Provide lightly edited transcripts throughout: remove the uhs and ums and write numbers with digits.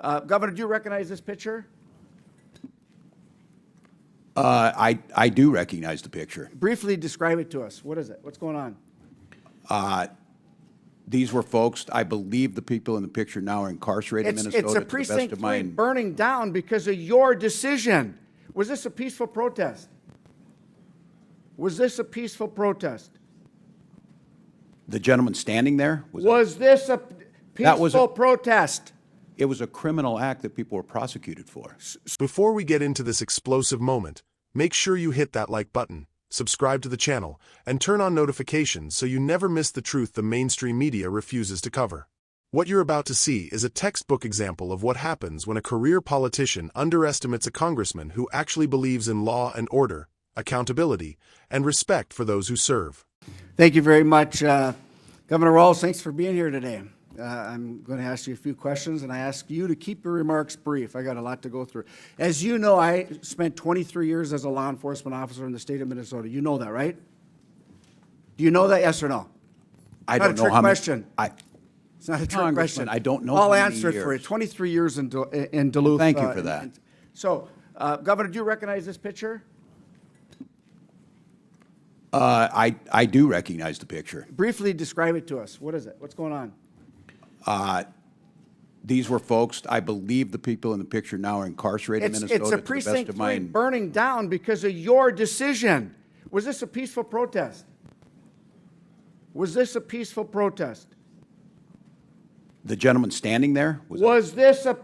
Governor, do you recognize this picture? I do recognize the picture. Briefly describe it to us. What is it? What's going on? These were folks, I believe the people in the picture now are incarcerated in Minnesota. It's a to the precinct best of 3 my burning down because of your decision. Was this a peaceful protest? Was this a peaceful protest? The gentleman standing there? Was this a peaceful protest? It was a criminal act that people were prosecuted for. Before we get into this explosive moment, make sure you hit that like button, subscribe to the channel, and turn on notifications so you never miss the truth the mainstream media refuses to cover. What you're about to see is a textbook example of what happens when a career politician underestimates a congressman who actually believes in law and order, accountability, and respect for those who serve. Thank you very much, Governor Walz. Thanks for being here today. I'm going to ask you a few questions, and I ask you to keep your remarks brief. I got a lot to go through. As you know, I spent 23 years as a law enforcement officer in the state of Minnesota. You know that, right? Do you know that, yes or no? I don't know how many. It's not a trick question. I don't know. I'll answer it for you. 23 years in Duluth. Thank you for that. So, Governor, do you recognize this picture? I do recognize the picture. Briefly describe it to us. What is it? What's going on? These were folks, I believe the people in the picture now are incarcerated in Minnesota. It's a precinct 3 burning down because of your decision. Was this a peaceful protest? Was this a peaceful protest? The gentleman standing there? Was this a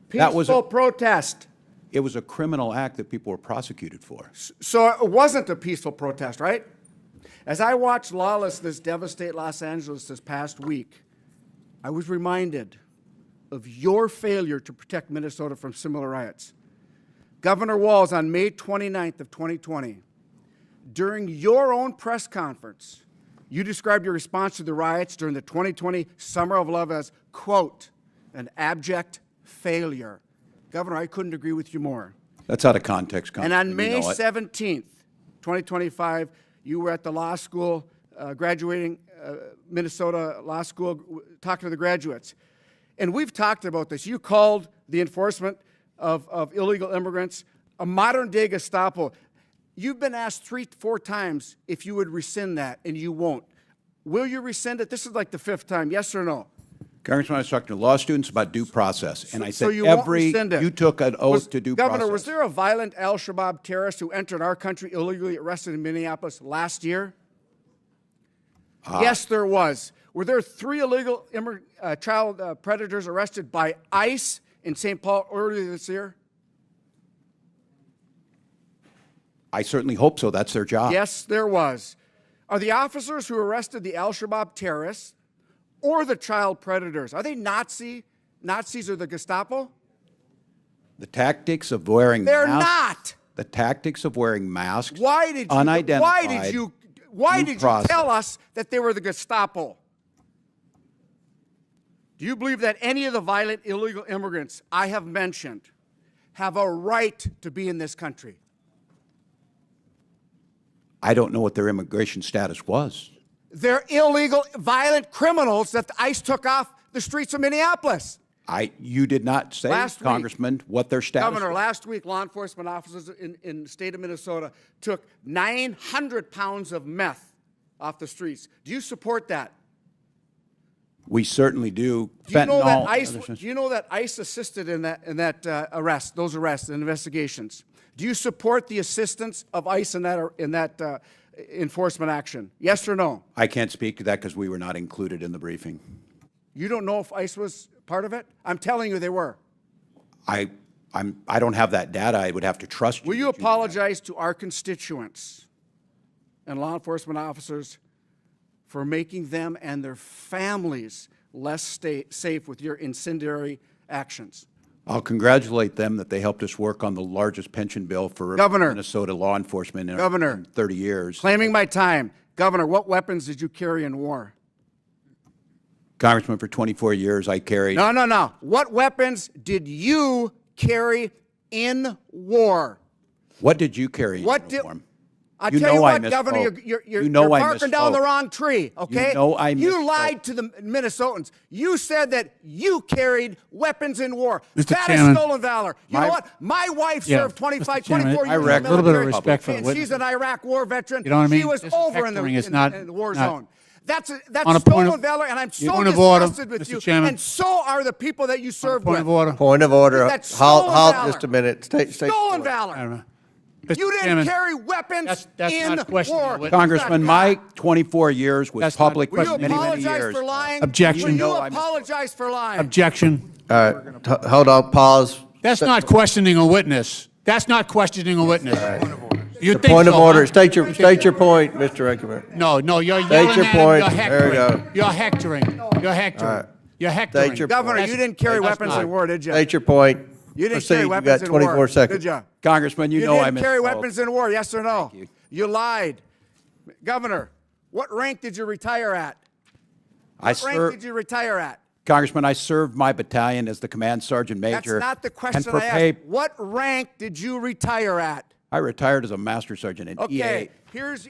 peaceful protest? It was a criminal act that people were prosecuted for. So it wasn't a peaceful protest, right? As I watched lawlessness devastate Los Angeles this past week, I was reminded of your failure to protect Minnesota from similar riots. Governor Walz, on May 29th of 2020, during your own press conference, you described your response to the riots during the 2020 Summer of Love as, quote, an abject failure. Governor, I couldn't agree with you more. That's out of context. And on May 17th, 2025, you were at the law school, graduating Minnesota Law School, talking to the graduates. And we've talked about this. You called the enforcement of illegal immigrants a modern-day Gestapo. You've been asked 3-4 times if you would rescind that, and you won't. Will you rescind it? This is like the 5th time, yes or no? Congressman, I was talking to law students about due process, and I said you took an oath to due process. Governor, was there a violent al-Shabaab terrorist who entered our country illegally arrested in Minneapolis last year? Yes, there was. Were there 3 illegal child predators arrested by ICE in St. Paul earlier this year? I certainly hope so. That's their job. Yes, there was. Are the officers who arrested the al-Shabaab terrorists or the child predators, are they Nazis or the Gestapo? The tactics of wearing They're masks. not. The tactics of wearing masks. Why did you tell us that they were the Gestapo? Do you believe that any of the violent illegal immigrants I have mentioned have a right to be in this country? I don't know what their immigration status was. They're illegal, violent criminals that ICE took off the streets of Minneapolis. You did not say, Congressman, what their status was. Governor, last week, law enforcement officers in the state of Minnesota took 900 pounds of meth off the streets. Do you support that? We certainly do. Do you know that ICE assisted in that those arrests and investigations? Do you support the assistance of ICE in that enforcement action? Yes or no? I can't speak to that because we were not included in the briefing. You don't know if ICE was part of it? I'm telling you they were. I don't have that data. I would have to trust you. Will you apologize to our constituents and law enforcement officers for making them and their families less safe with your incendiary actions? I'll congratulate them that they helped us work on the largest pension bill for Minnesota law enforcement in 30 years. Claiming my time. Governor, what weapons did you carry in war? Congressman, for 24 years, I carried... No. What weapons did you carry in war? What did you carry in uniform? I tell you what, Governor, you're barking down the wrong tree, okay? You know I misspoke. You lied to the Minnesotans. You said that you carried weapons in war. That is stolen valor. You know what? My wife served 24 years in the military. A little bit of respect for the witness. She's an Iraq war veteran. You know what I mean? She was over in the war zone. That's stolen valor, and I'm so disgusted with you. And so are the people that you served with. Point of order. Halt just a minute. Stolen valor. You didn't carry weapons in war. Congressman, my 24 years was public for many years. For lying? Objection. You apologize for lying. Objection. All right. Hold on. Pause. That's not questioning a witness. That's not questioning a witness. You think point of so, order. Huh? State your point, Mr. Rankin. No, you're yelling State your point. You're hectoring. You're hectoring. Right. You're hectoring. Governor, you didn't carry weapons in war, did you? State your point. You didn't carry weapons in war. You got 24 seconds. Did you? Congressman, you know I misspoke. You didn't carry weapons in war, yes or no? You lied. Governor, what rank did you retire at? What rank did you retire at? Congressman, I served my battalion as the command sergeant major. That's not the question I asked. What rank did you retire at? I retired as a master sergeant in EA. Okay, here's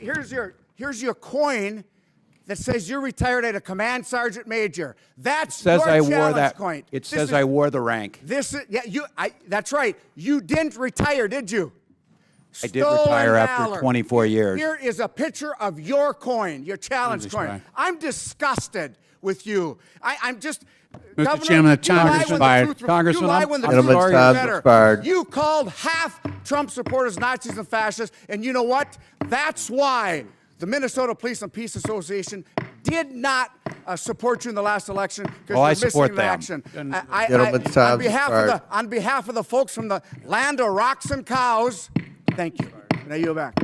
your coin that says you're retired at a command sergeant major. That's your challenge coin. It says I wore the rank. That's right. You didn't retire, did you? I did retire after 24 years. Here is a picture of your coin, your challenge coin. I'm disgusted with you. I'm just... Mr. Governor, Chairman, the time is expired. Congressman, You called half Trump supporters Nazis and fascists, and you know what? That's why the Minnesota Police and Peace Association did not support you in the last election, because you're missing the action. On behalf of the folks from the land of rocks and cows, thank you. Now you go back.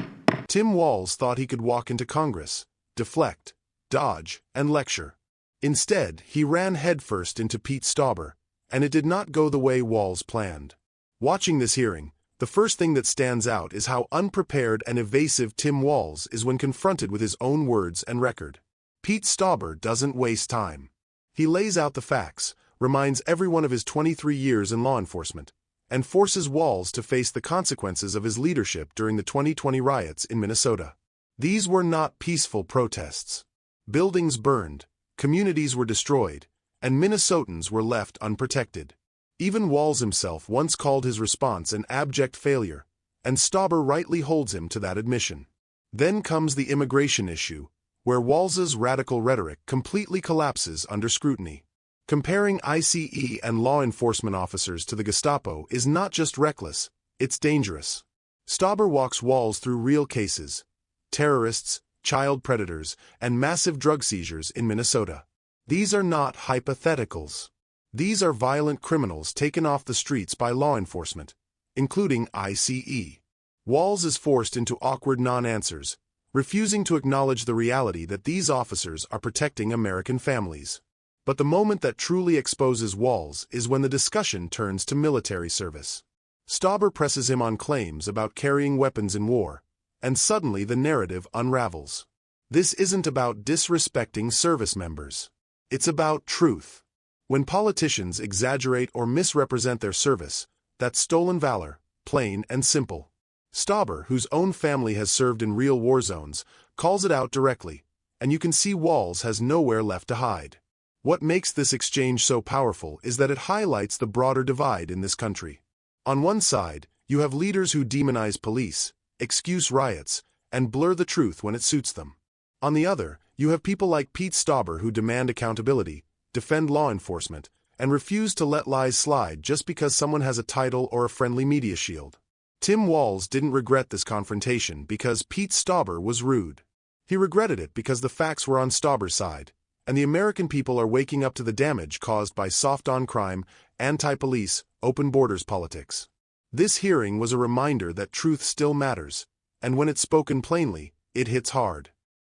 Tim Walz thought he could walk into Congress, deflect, dodge, and lecture. Instead, he ran headfirst into Pete Stauber, and it did not go the way Walz planned. Watching this hearing, the first thing that stands out is how unprepared and evasive Tim Walz is when confronted with his own words and record. Pete Stauber doesn't waste time. He lays out the facts, reminds everyone of his 23 years in law enforcement, and forces Walz to face the consequences of his leadership during the 2020 riots in Minnesota. These were not peaceful protests. Buildings burned, communities were destroyed, and Minnesotans were left unprotected. Even Walz himself once called his response an abject failure, and Stauber rightly holds him to that admission. Then comes the immigration issue, where Walz's radical rhetoric completely collapses under scrutiny. Comparing ICE and law enforcement officers to the Gestapo is not just reckless, it's dangerous. Stauber walks Walz through real cases: terrorists, child predators, and massive drug seizures in Minnesota. These are not hypotheticals. These are violent criminals taken off the streets by law enforcement, including ICE. Walz is forced into awkward non-answers, refusing to acknowledge the reality that these officers are protecting American families. But the moment that truly exposes Walz is when the discussion turns to military service. Stauber presses him on claims about carrying weapons in war, and suddenly the narrative unravels. This isn't about disrespecting service members. It's about truth. When politicians exaggerate or misrepresent their service, that's stolen valor, plain and simple. Stauber, whose own family has served in real war zones, calls it out directly, and you can see Walz has nowhere left to hide. What makes this exchange so powerful is that it highlights the broader divide in this country. On one side, you have leaders who demonize police, excuse riots, and blur the truth when it suits them. On the other, you have people like Pete Stauber who demand accountability, defend law enforcement, and refuse to let lies slide just because someone has a title or a friendly media shield. Tim Walz didn't regret this confrontation because Pete Stauber was rude. He regretted it because the facts were on Stauber's side, and the American people are waking up to the damage caused by soft-on-crime, anti-police, open borders politics. This hearing was a reminder that truth still matters, and when it's spoken plainly, it hits hard.